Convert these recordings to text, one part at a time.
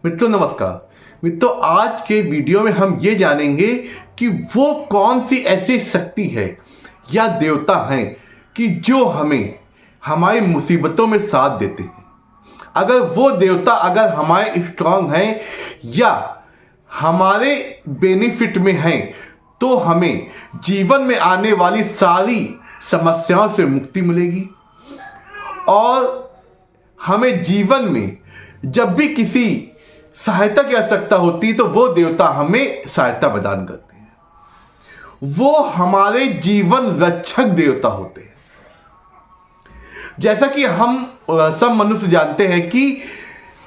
मित्रों नमस्कार। मित्रों आज के वीडियो में हम ये जानेंगे कि वो कौन सी ऐसी शक्ति है या देवता हैं कि जो हमें हमारी मुसीबतों में साथ देते हैं। अगर वो देवता अगर हमारे स्ट्रांग हैं या हमारे बेनिफिट में हैं तो हमें जीवन में आने वाली सारी समस्याओं से मुक्ति मिलेगी और हमें जीवन में जब भी किसी सहायता की आवश्यकता होती है तो वो देवता हमें सहायता प्रदान करते हैं। वो हमारे जीवन रक्षक देवता होते हैं। जैसा कि हम सब मनुष्य जानते हैं कि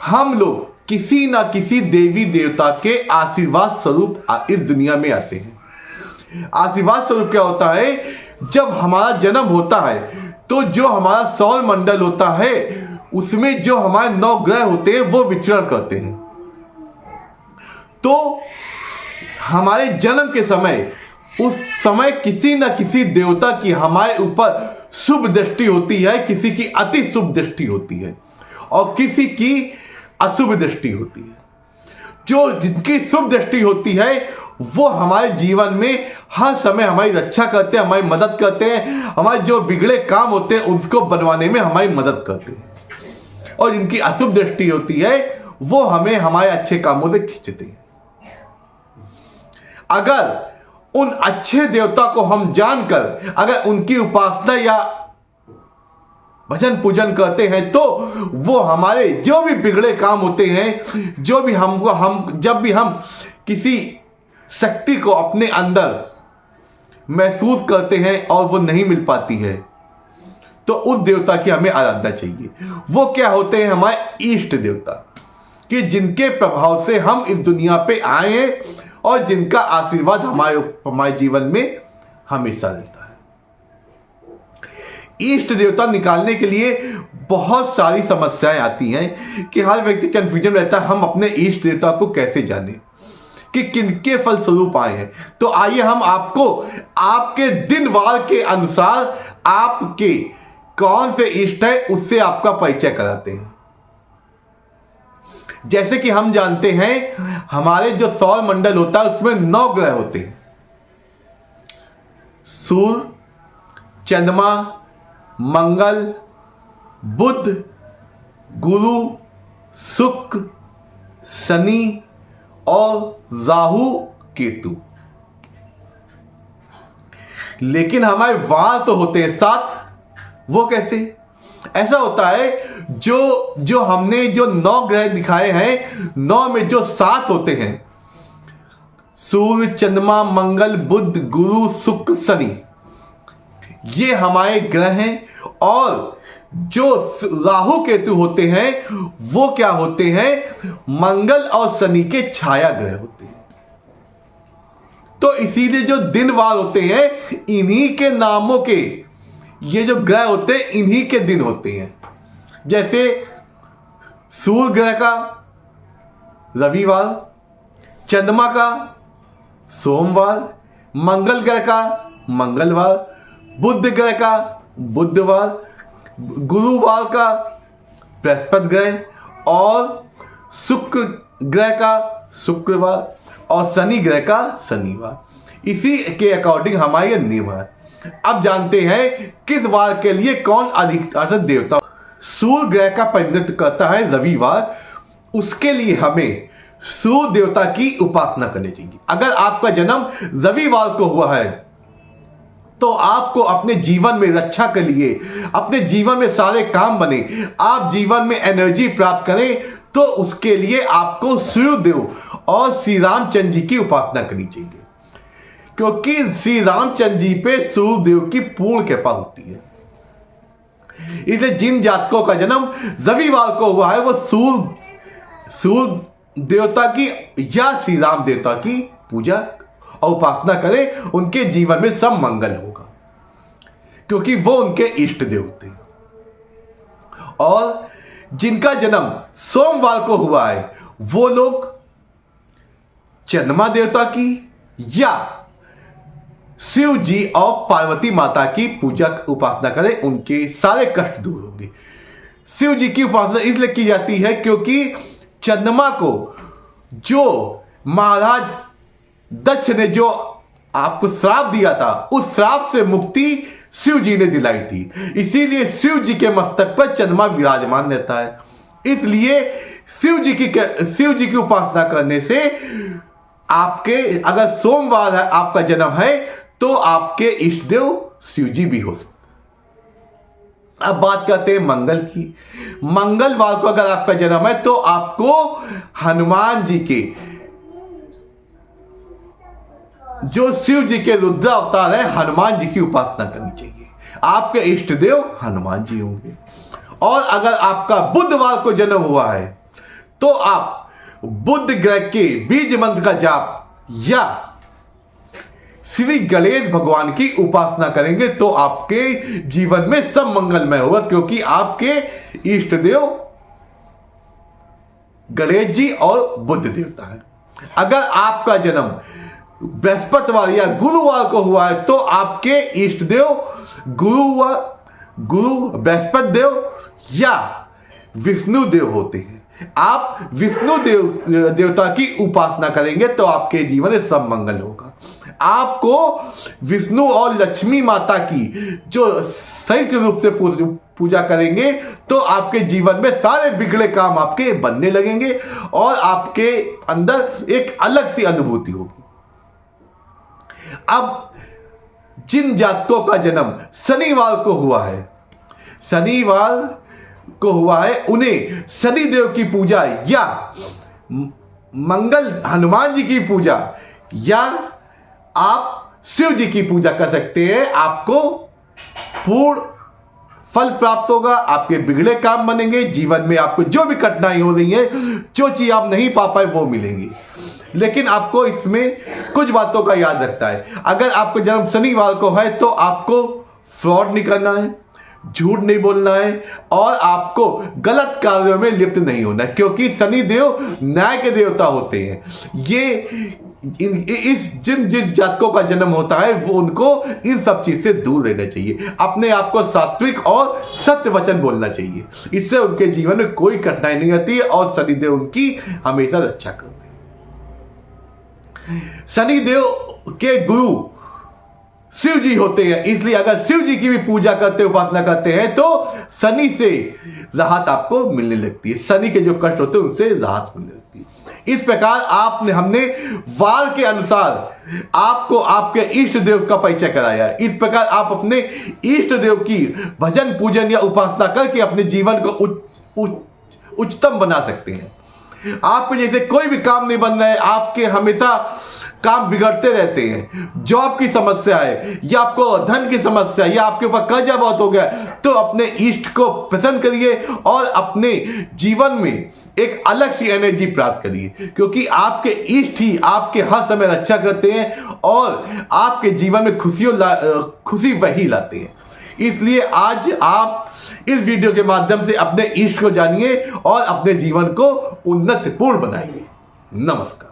हम लोग किसी ना किसी देवी देवता के आशीर्वाद स्वरूप इस दुनिया में आते हैं। आशीर्वाद स्वरूप क्या होता है? जब हमारा जन्म होता है तो जो हमारा सौर मंडल होता है उसमें जो हमारे 9 ग्रह होते हैं वो विचरण करते हैं। तो हमारे जन्म के समय उस समय किसी न किसी देवता की हमारे ऊपर शुभ दृष्टि होती है, किसी की अति शुभ दृष्टि होती है और किसी की अशुभ दृष्टि होती है। जो जिनकी शुभ दृष्टि होती है वो हमारे जीवन में हर समय हमारी रक्षा करते हैं, हमारी मदद करते हैं, हमारे जो बिगड़े काम होते हैं उसको बनवाने में हमारी मदद करते हैं। और जिनकी अशुभ दृष्टि होती है वो हमें हमारे अच्छे कामों से खींचते हैं। अगर उन अच्छे देवता को हम जानकर अगर उनकी उपासना या भजन पूजन करते हैं तो वो हमारे जो भी बिगड़े काम होते हैं, जो भी जब भी हम किसी शक्ति को अपने अंदर महसूस करते हैं और वो नहीं मिल पाती है तो उस देवता की हमें आराधना चाहिए। वो क्या होते हैं? हमारे इष्ट देवता, कि जिनके प्रभाव से हम इस दुनिया पे आए हैं और जिनका आशीर्वाद हमारे जीवन में हमेशा रहता है। इष्ट देवता निकालने के लिए बहुत सारी समस्याएं आती हैं कि हर व्यक्ति कंफ्यूजन रहता है हम अपने इष्ट देवता को कैसे जाने कि किनके फल स्वरूप आए हैं। तो आइए हम आपको आपके दिन वार के अनुसार आपके कौन से इष्ट है उससे आपका परिचय कराते हैं। जैसे कि हम जानते हैं हमारे जो सौर मंडल होता है उसमें 9 ग्रह होते हैं। सूर्य, चंद्रमा, मंगल, बुध, गुरु, शुक्र, शनि और राहु केतु। लेकिन हमारे वार तो होते हैं 7। वो कैसे? ऐसा होता है जो हमने जो 9 ग्रह दिखाए हैं 9 में जो 7 होते हैं सूर्य, चंद्रमा, मंगल, बुध, गुरु, शुक्र, शनि, ये हमारे ग्रह हैं। और जो राहु केतु होते हैं वो क्या होते हैं? मंगल और शनि के छाया ग्रह होते हैं। तो इसीलिए जो दिन वार होते हैं इन्हीं के नामों के ये जो ग्रह होते हैं इन्हीं के दिन होते हैं। जैसे सूर्य ग्रह का रविवार, चंद्रमा का सोमवार, मंगल ग्रह का मंगलवार, बुध ग्रह का बुधवार, गुरुवार का बृहस्पति ग्रह और शुक्र ग्रह का शुक्रवार और शनि ग्रह का शनिवार। इसी के अकॉर्डिंग हमारे नियम है। अब जानते हैं किस वार के लिए कौन अधिष्ठाता देवता। सूर्य ग्रह का प्रतिनिधित्व करता है रविवार, उसके लिए हमें सूर्य देवता की उपासना करनी चाहिए। अगर आपका जन्म रविवार को हुआ है तो आपको अपने जीवन में रक्षा के लिए, अपने जीवन में सारे काम बने, आप जीवन में एनर्जी प्राप्त करें तो उसके लिए आपको सूर्यदेव और श्री रामचंद्र जी की उपासना करनी चाहिए, क्योंकि श्री रामचंद्र जी पे सूर्यदेव की पूर्ण कृपा होती है। इसलिए जिन जातकों का जन्म रविवार को हुआ है वो सूर्य देवता की या श्री राम देवता की पूजा और उपासना करें, उनके जीवन में सब मंगल होगा, क्योंकि वो उनके इष्ट देव होते हैं। और जिनका जन्म सोमवार को हुआ है वो लोग चंद्रमा देवता की या शिव जी और पार्वती माता की पूजा उपासना करें, उनके सारे कष्ट दूर होंगे। शिव जी की उपासना इसलिए की जाती है क्योंकि चंद्रमा को जो महाराज दक्ष ने जो आपको श्राप दिया था, उस श्राप से मुक्ति शिव जी ने दिलाई थी। इसीलिए शिव जी के मस्तक पर चंद्रमा विराजमान रहता है। इसलिए शिव जी की उपासना करने से आपके, अगर सोमवार है आपका जन्म है, तो आपके इष्ट देव शिव जी भी हो सकते। अब बात करते हैं मंगल की। मंगलवार को अगर आपका जन्म है तो आपको हनुमान जी के, जो शिव जी के रुद्र अवतार है, हनुमान जी की उपासना करनी चाहिए। आपके इष्ट देव हनुमान जी होंगे। और अगर आपका बुधवार को जन्म हुआ है तो आप बुध ग्रह के बीज मंत्र का जाप या श्री गणेश भगवान की उपासना करेंगे तो आपके जीवन में सब मंगलमय होगा, क्योंकि आपके इष्ट देव गणेश जी और बुध देवता है। अगर आपका जन्म बृहस्पतिवार या गुरुवार को हुआ है तो आपके इष्ट देव गुरु बृहस्पति देव या विष्णु देव होते हैं। आप विष्णु देवता की उपासना करेंगे तो आपके जीवन में सब मंगल होगा। आपको विष्णु और लक्ष्मी माता की जो संयुक्त रूप से पूजा करेंगे तो आपके जीवन में सारे बिगड़े काम आपके बनने लगेंगे और आपके अंदर एक अलग सी अनुभूति होगी। अब जिन जातकों का जन्म शनिवार को हुआ है, उन्हें शनि देव की पूजा या मंगल हनुमान जी की पूजा या आप शिव जी की पूजा कर सकते हैं। आपको पूर्ण फल प्राप्त होगा, आपके बिगड़े काम बनेंगे, जीवन में आपको जो भी कठिनाई हो रही है, जो चीज आप नहीं पा पाए वो मिलेंगी। लेकिन आपको इसमें कुछ बातों का याद रखना है। अगर आपका जन्म शनिवार को है तो आपको फ्रॉड नहीं करना है, झूठ नहीं बोलना है और आपको गलत कार्यों में लिप्त नहीं होना है, क्योंकि शनि देव न्याय के देवता होते हैं। ये जिन जातकों का जन्म होता है वो उनको इन सब चीज से दूर रहना चाहिए। अपने आप को सात्विक और सत्य वचन बोलना चाहिए, इससे उनके जीवन में कोई कठिनाई नहीं आती है और शनिदेव उनकी हमेशा रक्षा करते हैं। शनिदेव के गुरु शिव जी होते हैं, इसलिए अगर शिव जी की भी पूजा करते उपासना करते हैं तो शनि से राहत आपको मिलने लगती है, शनि के जो कष्ट होते हैं उनसे राहत मिलने लगती है। इस प्रकार हमने वार के अनुसार आपको आपके इष्ट देव का परिचय कराया है। इस प्रकार आप अपने इष्ट देव की भजन पूजन या उपासना करके अपने जीवन को उच्चतम बना सकते हैं। आपके जैसे कोई भी काम नहीं बन रहा है, आपके हमेशा काम बिगड़ते रहते हैं, जॉब की समस्या है या आपको धन की समस्या या आपके ऊपर कर्जा बहुत हो गया, तो अपने इष्ट को प्रसन्न करिए और अपने जीवन में एक अलग सी एनर्जी प्राप्त करिए, क्योंकि आपके इष्ट ही आपके हर समय रक्षा करते हैं और आपके जीवन में खुशी वही लाते हैं। इसलिए आज आप इस वीडियो के माध्यम से अपने इष्ट को जानिए और अपने जीवन को उन्नतिपूर्ण बनाइए। नमस्कार।